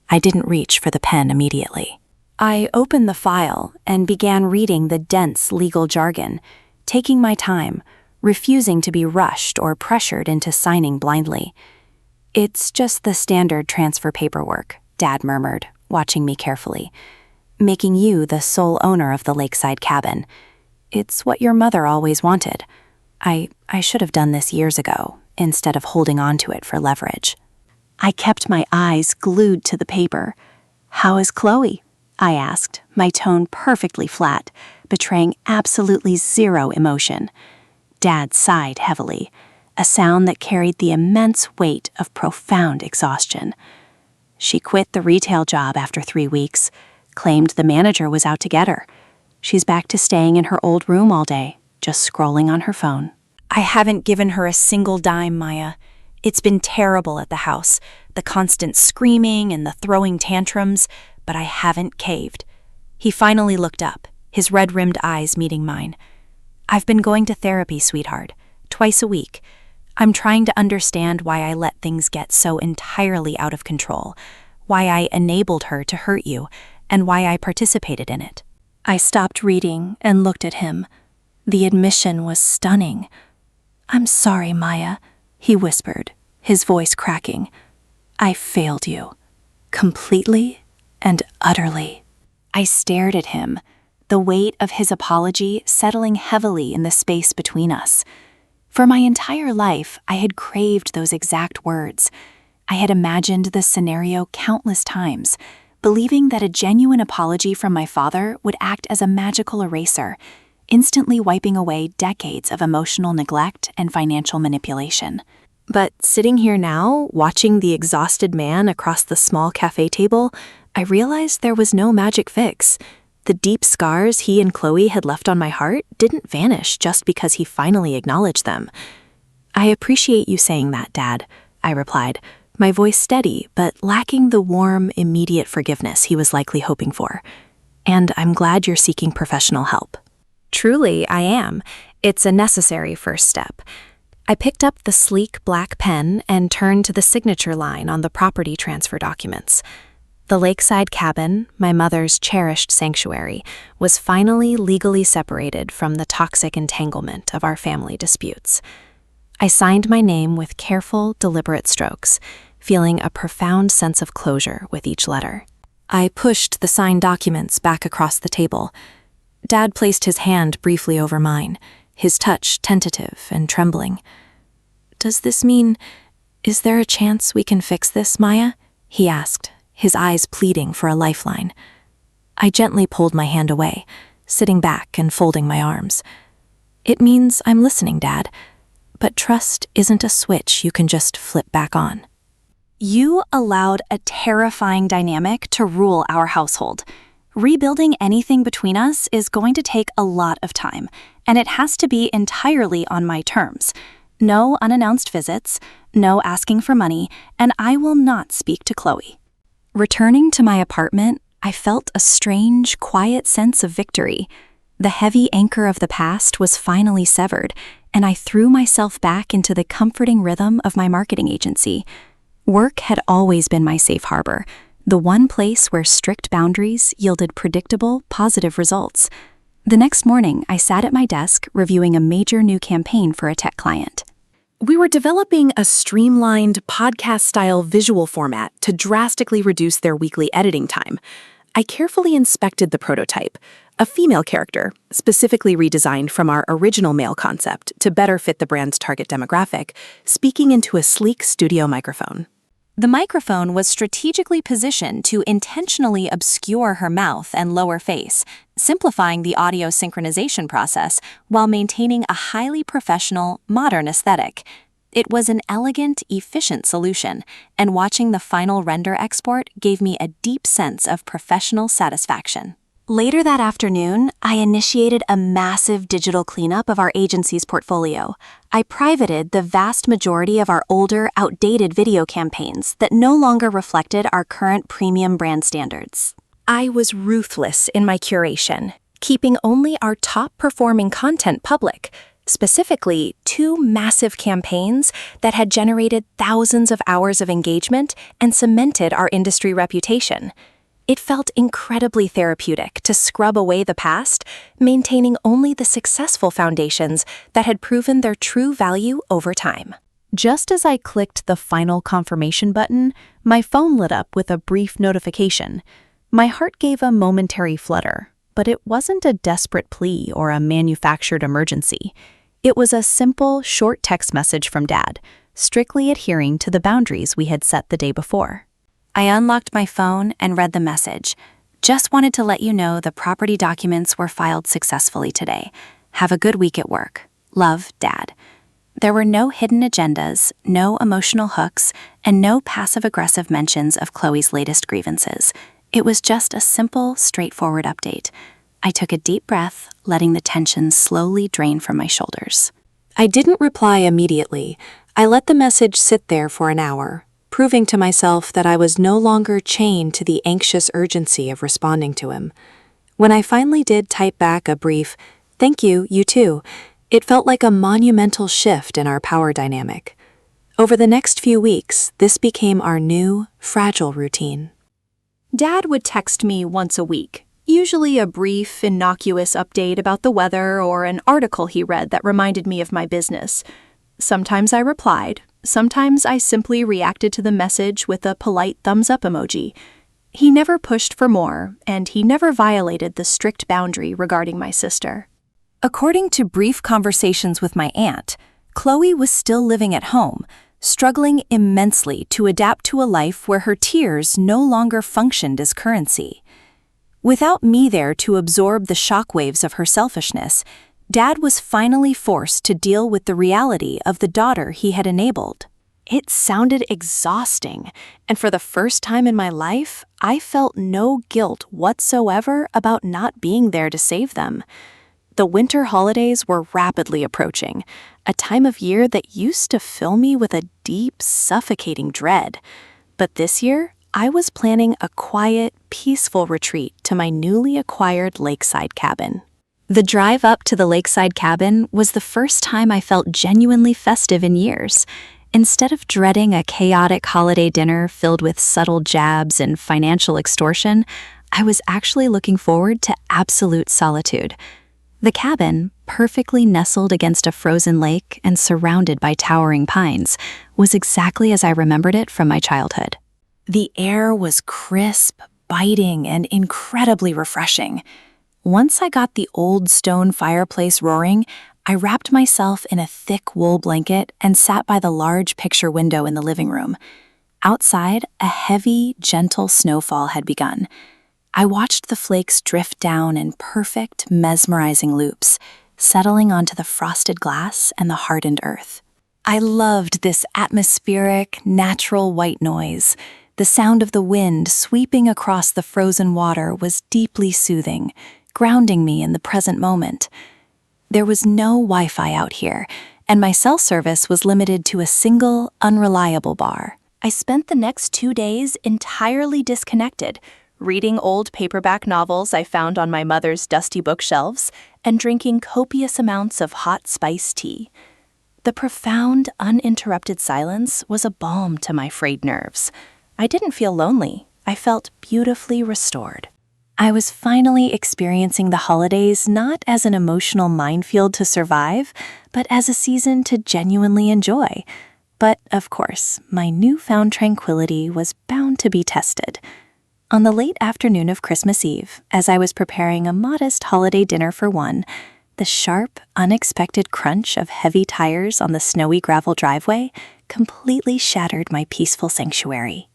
I didn't reach for the pen immediately. I opened the file and began reading the dense legal jargon, taking my time, refusing to be rushed or pressured into signing blindly. "It's just the standard transfer paperwork," Dad murmured, watching me carefully. "Making you the sole owner of the lakeside cabin. It's what your mother always wanted. I should have done this years ago, instead of holding on to it for leverage." I kept my eyes glued to the paper. "How is Chloe?" I asked, my tone perfectly flat, betraying absolutely zero emotion. Dad sighed heavily, a sound that carried the immense weight of profound exhaustion. "She quit the retail job after 3 weeks, claimed the manager was out to get her. She's back to staying in her old room all day, just scrolling on her phone." "I haven't given her a single dime, Maya. It's been terrible at the house, the constant screaming and the throwing tantrums, but I haven't caved." He finally looked up, his red-rimmed eyes meeting mine. "I've been going to therapy, sweetheart, twice a week. I'm trying to understand why I let things get so entirely out of control, why I enabled her to hurt you, and why I participated in it." I stopped reading and looked at him. The admission was stunning. "I'm sorry, Maya," he whispered, his voice cracking. "I failed you. Completely and utterly." I stared at him, the weight of his apology settling heavily in the space between us. For my entire life, I had craved those exact words. I had imagined the scenario countless times, believing that a genuine apology from my father would act as a magical eraser, instantly wiping away decades of emotional neglect and financial manipulation. But sitting here now, watching the exhausted man across the small cafe table, I realized there was no magic fix. The deep scars he and Chloe had left on my heart didn't vanish just because he finally acknowledged them. "I appreciate you saying that, Dad," I replied, my voice steady but lacking the warm, immediate forgiveness he was likely hoping for. "And I'm glad you're seeking professional help." "Truly, I am. It's a necessary first step." I picked up the sleek black pen and turned to the signature line on the property transfer documents. The lakeside cabin, my mother's cherished sanctuary, was finally legally separated from the toxic entanglement of our family disputes. I signed my name with careful, deliberate strokes, feeling a profound sense of closure with each letter. I pushed the signed documents back across the table. Dad placed his hand briefly over mine, his touch tentative and trembling. "Does this mean, is there a chance we can fix this, Maya?" he asked, his eyes pleading for a lifeline. I gently pulled my hand away, sitting back and folding my arms. "It means I'm listening, Dad, but trust isn't a switch you can just flip back on." "You allowed a terrifying dynamic to rule our household. Rebuilding anything between us is going to take a lot of time, and it has to be entirely on my terms. No unannounced visits, no asking for money, and I will not speak to Chloe." Returning to my apartment, I felt a strange, quiet sense of victory. The heavy anchor of the past was finally severed, and I threw myself back into the comforting rhythm of my marketing agency. Work had always been my safe harbor, the one place where strict boundaries yielded predictable, positive results. The next morning, I sat at my desk reviewing a major new campaign for a tech client. We were developing a streamlined, podcast-style visual format to drastically reduce their weekly editing time. I carefully inspected the prototype, a female character, specifically redesigned from our original male concept to better fit the brand's target demographic, speaking into a sleek studio microphone. The microphone was strategically positioned to intentionally obscure her mouth and lower face, simplifying the audio synchronization process while maintaining a highly professional, modern aesthetic. It was an elegant, efficient solution, and watching the final render export gave me a deep sense of professional satisfaction. Later that afternoon, I initiated a massive digital cleanup of our agency's portfolio. I privated the vast majority of our older, outdated video campaigns that no longer reflected our current premium brand standards. I was ruthless in my curation, keeping only our top-performing content public, specifically 2 massive campaigns that had generated thousands of hours of engagement and cemented our industry reputation. It felt incredibly therapeutic to scrub away the past, maintaining only the successful foundations that had proven their true value over time. Just as I clicked the final confirmation button, my phone lit up with a brief notification. My heart gave a momentary flutter, but it wasn't a desperate plea or a manufactured emergency. It was a simple, short text message from Dad, strictly adhering to the boundaries we had set the day before. I unlocked my phone and read the message. Just wanted to let you know the property documents were filed successfully today. Have a good week at work. Love, Dad. There were no hidden agendas, no emotional hooks, and no passive-aggressive mentions of Chloe's latest grievances. It was just a simple, straightforward update. I took a deep breath, letting the tension slowly drain from my shoulders. I didn't reply immediately. I let the message sit there for an hour, proving to myself that I was no longer chained to the anxious urgency of responding to him. When I finally did type back a brief, "Thank you, you too," it felt like a monumental shift in our power dynamic. Over the next few weeks, this became our new, fragile routine. Dad would text me once a week, usually a brief, innocuous update about the weather or an article he read that reminded me of my business. Sometimes I replied. Sometimes I simply reacted to the message with a polite thumbs-up emoji. He never pushed for more, and he never violated the strict boundary regarding my sister. According to brief conversations with my aunt, Chloe was still living at home, struggling immensely to adapt to a life where her tears no longer functioned as currency. Without me there to absorb the shockwaves of her selfishness, Dad was finally forced to deal with the reality of the daughter he had enabled. It sounded exhausting, and for the first time in my life, I felt no guilt whatsoever about not being there to save them. The winter holidays were rapidly approaching, a time of year that used to fill me with a deep, suffocating dread. But this year, I was planning a quiet, peaceful retreat to my newly acquired lakeside cabin. The drive up to the lakeside cabin was the first time I felt genuinely festive in years. Instead of dreading a chaotic holiday dinner filled with subtle jabs and financial extortion, I was actually looking forward to absolute solitude. The cabin, perfectly nestled against a frozen lake and surrounded by towering pines, was exactly as I remembered it from my childhood. The air was crisp, biting, and incredibly refreshing. Once I got the old stone fireplace roaring, I wrapped myself in a thick wool blanket and sat by the large picture window in the living room. Outside, a heavy, gentle snowfall had begun. I watched the flakes drift down in perfect, mesmerizing loops, settling onto the frosted glass and the hardened earth. I loved this atmospheric, natural white noise. The sound of the wind sweeping across the frozen water was deeply soothing, grounding me in the present moment. There was no Wi-Fi out here, and my cell service was limited to a single, unreliable bar. I spent the next 2 days entirely disconnected, reading old paperback novels I found on my mother's dusty bookshelves and drinking copious amounts of hot spiced tea. The profound, uninterrupted silence was a balm to my frayed nerves. I didn't feel lonely. I felt beautifully restored. I was finally experiencing the holidays not as an emotional minefield to survive, but as a season to genuinely enjoy. But, of course, my newfound tranquility was bound to be tested. On the late afternoon of Christmas Eve, as I was preparing a modest holiday dinner for one, the sharp, unexpected crunch of heavy tires on the snowy gravel driveway completely shattered my peaceful sanctuary.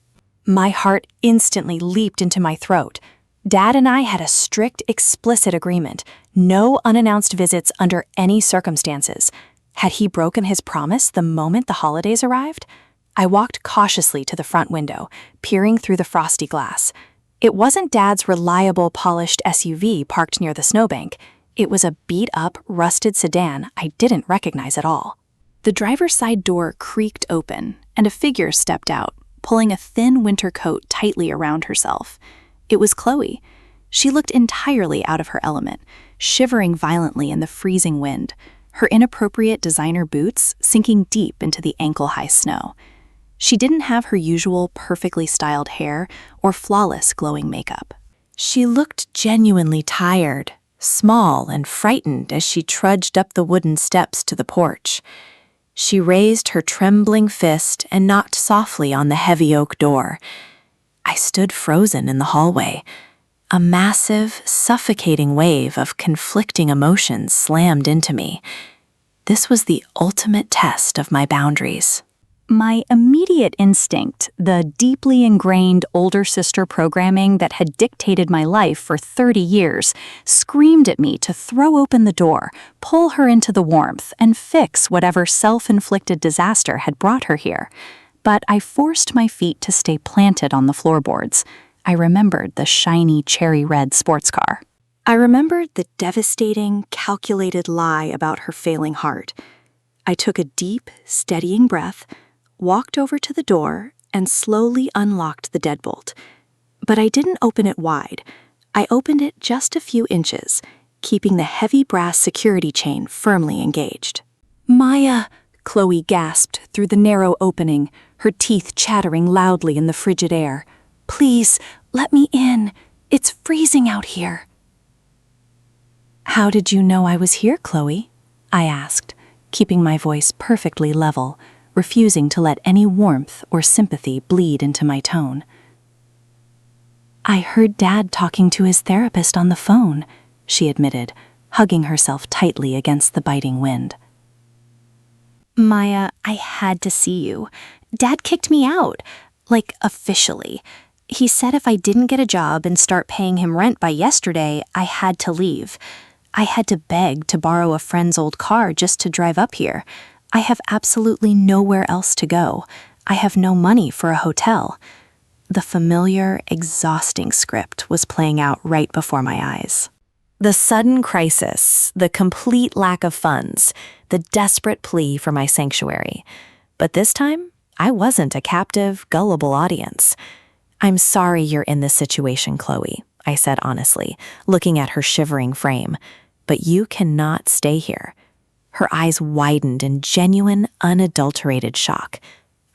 My heart instantly leaped into my throat. Dad and I had a strict, explicit agreement: no unannounced visits under any circumstances. Had he broken his promise the moment the holidays arrived? I walked cautiously to the front window, peering through the frosty glass. It wasn't Dad's reliable, polished SUV parked near the snowbank. It was a beat-up, rusted sedan I didn't recognize at all. The driver's side door creaked open, and a figure stepped out, pulling a thin winter coat tightly around herself. It was Chloe. She looked entirely out of her element, shivering violently in the freezing wind, her inappropriate designer boots sinking deep into the ankle-high snow. She didn't have her usual perfectly styled hair or flawless glowing makeup. She looked genuinely tired, small and frightened as she trudged up the wooden steps to the porch. She raised her trembling fist and knocked softly on the heavy oak door. I stood frozen in the hallway. A massive, suffocating wave of conflicting emotions slammed into me. This was the ultimate test of my boundaries. My immediate instinct, the deeply ingrained older sister programming that had dictated my life for 30 years, screamed at me to throw open the door, pull her into the warmth, and fix whatever self-inflicted disaster had brought her here. But I forced my feet to stay planted on the floorboards. I remembered the shiny cherry-red sports car. I remembered the devastating, calculated lie about her failing heart. I took a deep, steadying breath, walked over to the door, and slowly unlocked the deadbolt. But I didn't open it wide. I opened it just a few inches, keeping the heavy brass security chain firmly engaged. "Maya!" Chloe gasped through the narrow opening, her teeth chattering loudly in the frigid air. "Please, let me in. It's freezing out here." "How did you know I was here, Chloe?" I asked, keeping my voice perfectly level, refusing to let any warmth or sympathy bleed into my tone. "I heard Dad talking to his therapist on the phone," she admitted, hugging herself tightly against the biting wind. "Maya, I had to see you. Dad kicked me out, like officially. He said if I didn't get a job and start paying him rent by yesterday, I had to leave. I had to beg to borrow a friend's old car just to drive up here. I have absolutely nowhere else to go. I have no money for a hotel." The familiar, exhausting script was playing out right before my eyes. The sudden crisis, the complete lack of funds, the desperate plea for my sanctuary. But this time, I wasn't a captive, gullible audience. "I'm sorry you're in this situation, Chloe," I said honestly, looking at her shivering frame. "But you cannot stay here." Her eyes widened in genuine, unadulterated shock.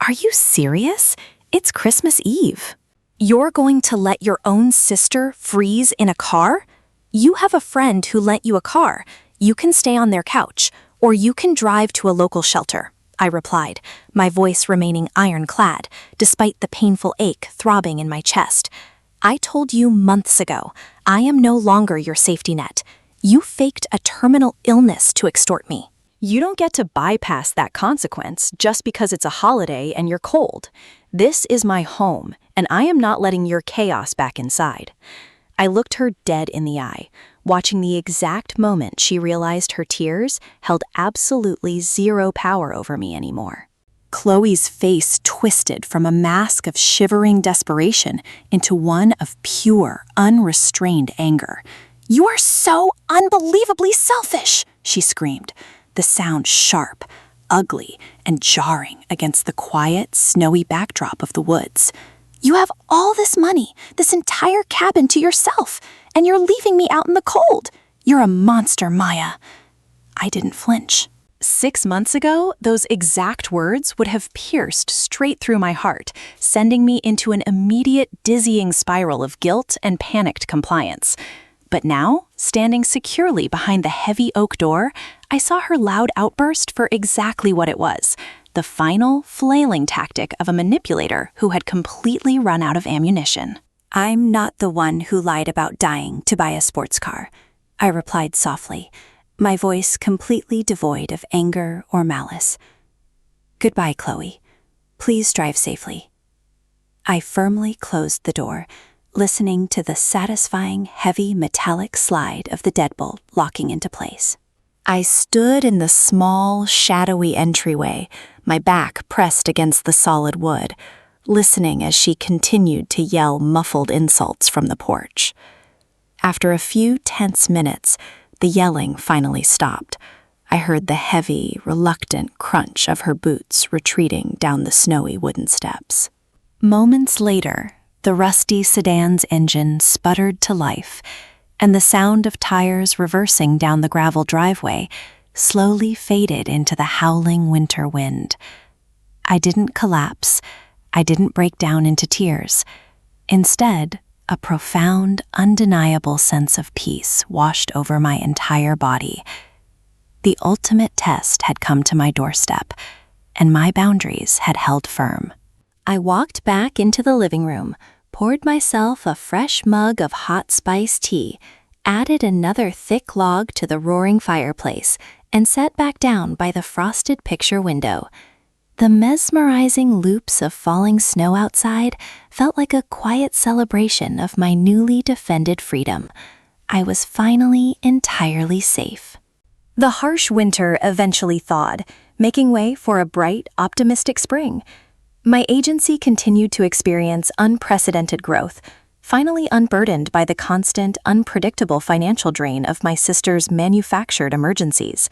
"Are you serious? It's Christmas Eve. You're going to let your own sister freeze in a car? You have a friend who lent you a car. You can stay on their couch, or you can drive to a local shelter," I replied, my voice remaining ironclad, despite the painful ache throbbing in my chest. "I told you months ago, I am no longer your safety net. You faked a terminal illness to extort me. You don't get to bypass that consequence just because it's a holiday and you're cold. This is my home, and I am not letting your chaos back inside." I looked her dead in the eye, watching the exact moment she realized her tears held absolutely zero power over me anymore. Chloe's face twisted from a mask of shivering desperation into one of pure, unrestrained anger. "You are so unbelievably selfish!" she screamed, the sound sharp, ugly, and jarring against the quiet, snowy backdrop of the woods. "You have all this money, this entire cabin to yourself, and you're leaving me out in the cold. You're a monster, Maya." I didn't flinch. 6 months ago, those exact words would have pierced straight through my heart, sending me into an immediate, dizzying spiral of guilt and panicked compliance. But now, standing securely behind the heavy oak door, I saw her loud outburst for exactly what it was, the final, flailing tactic of a manipulator who had completely run out of ammunition. "I'm not the one who lied about dying to buy a sports car," I replied softly, my voice completely devoid of anger or malice. "Goodbye, Chloe. Please drive safely." I firmly closed the door, listening to the satisfying, heavy metallic slide of the deadbolt locking into place. I stood in the small, shadowy entryway, my back pressed against the solid wood, listening as she continued to yell muffled insults from the porch. After a few tense minutes, the yelling finally stopped. I heard the heavy, reluctant crunch of her boots retreating down the snowy wooden steps. Moments later, the rusty sedan's engine sputtered to life, and the sound of tires reversing down the gravel driveway slowly faded into the howling winter wind. I didn't collapse. I didn't break down into tears. Instead, a profound, undeniable sense of peace washed over my entire body. The ultimate test had come to my doorstep, and my boundaries had held firm. I walked back into the living room, poured myself a fresh mug of hot spiced tea, added another thick log to the roaring fireplace, and sat back down by the frosted picture window. The mesmerizing loops of falling snow outside felt like a quiet celebration of my newly defended freedom. I was finally entirely safe. The harsh winter eventually thawed, making way for a bright, optimistic spring. My agency continued to experience unprecedented growth, finally unburdened by the constant, unpredictable financial drain of my sister's manufactured emergencies.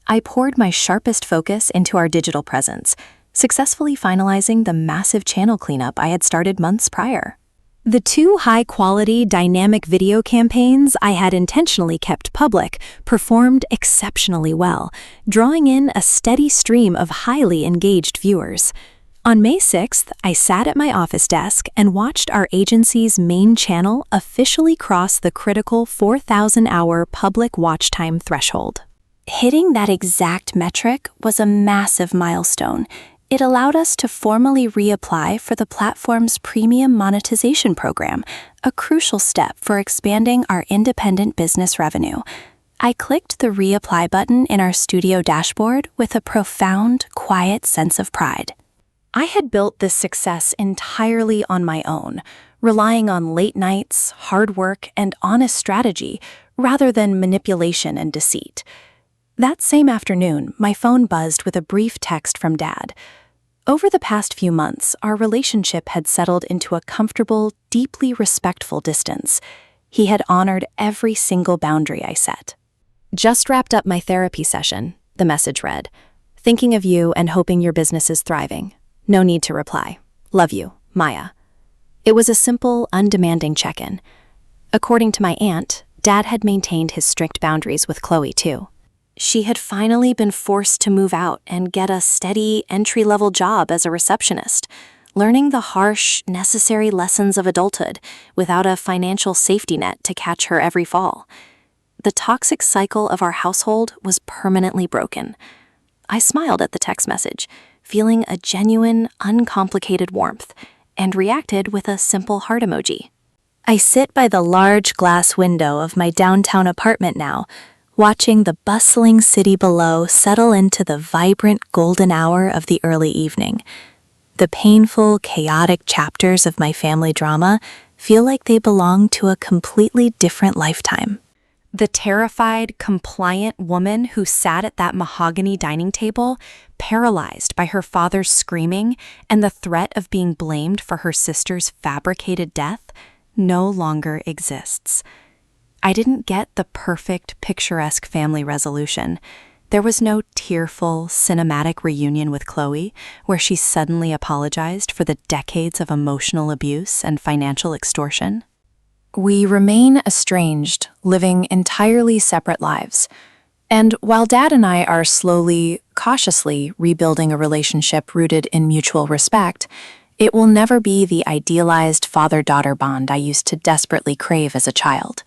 I poured my sharpest focus into our digital presence, successfully finalizing the massive channel cleanup I had started months prior. The 2 high-quality dynamic video campaigns I had intentionally kept public performed exceptionally well, drawing in a steady stream of highly engaged viewers. On May 6th, I sat at my office desk and watched our agency's main channel officially cross the critical 4,000-hour public watch time threshold. Hitting that exact metric was a massive milestone. It allowed us to formally reapply for the platform's premium monetization program, a crucial step for expanding our independent business revenue. I clicked the reapply button in our studio dashboard with a profound, quiet sense of pride. I had built this success entirely on my own, relying on late nights, hard work, and honest strategy rather than manipulation and deceit. That same afternoon, my phone buzzed with a brief text from Dad. Over the past few months, our relationship had settled into a comfortable, deeply respectful distance. He had honored every single boundary I set. "Just wrapped up my therapy session," the message read. "Thinking of you and hoping your business is thriving. No need to reply. Love you, Maya." It was a simple, undemanding check-in. According to my aunt, Dad had maintained his strict boundaries with Chloe, too. She had finally been forced to move out and get a steady, entry-level job as a receptionist, learning the harsh, necessary lessons of adulthood without a financial safety net to catch her every fall. The toxic cycle of our household was permanently broken. I smiled at the text message, feeling a genuine, uncomplicated warmth, and reacted with a simple heart emoji. I sit by the large glass window of my downtown apartment now, watching the bustling city below settle into the vibrant golden hour of the early evening. The painful, chaotic chapters of my family drama feel like they belong to a completely different lifetime. The terrified, compliant woman who sat at that mahogany dining table, paralyzed by her father's screaming and the threat of being blamed for her sister's fabricated death, no longer exists. I didn't get the perfect, picturesque family resolution. There was no tearful, cinematic reunion with Chloe, where she suddenly apologized for the decades of emotional abuse and financial extortion. We remain estranged, living entirely separate lives. And while Dad and I are slowly, cautiously rebuilding a relationship rooted in mutual respect, it will never be the idealized father-daughter bond I used to desperately crave as a child.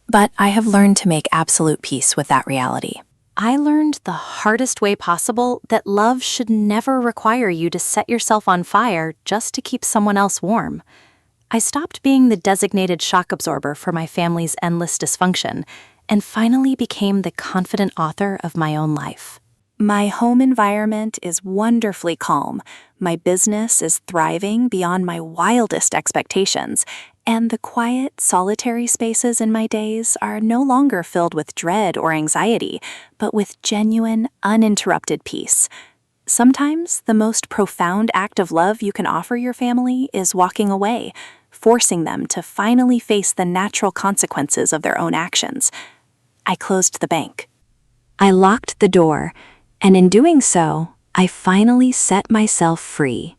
But I have learned to make absolute peace with that reality. I learned the hardest way possible that love should never require you to set yourself on fire just to keep someone else warm. I stopped being the designated shock absorber for my family's endless dysfunction and finally became the confident author of my own life. My home environment is wonderfully calm, my business is thriving beyond my wildest expectations, and the quiet, solitary spaces in my days are no longer filled with dread or anxiety, but with genuine, uninterrupted peace. Sometimes the most profound act of love you can offer your family is walking away, forcing them to finally face the natural consequences of their own actions. I closed the bank. I locked the door, and in doing so, I finally set myself free.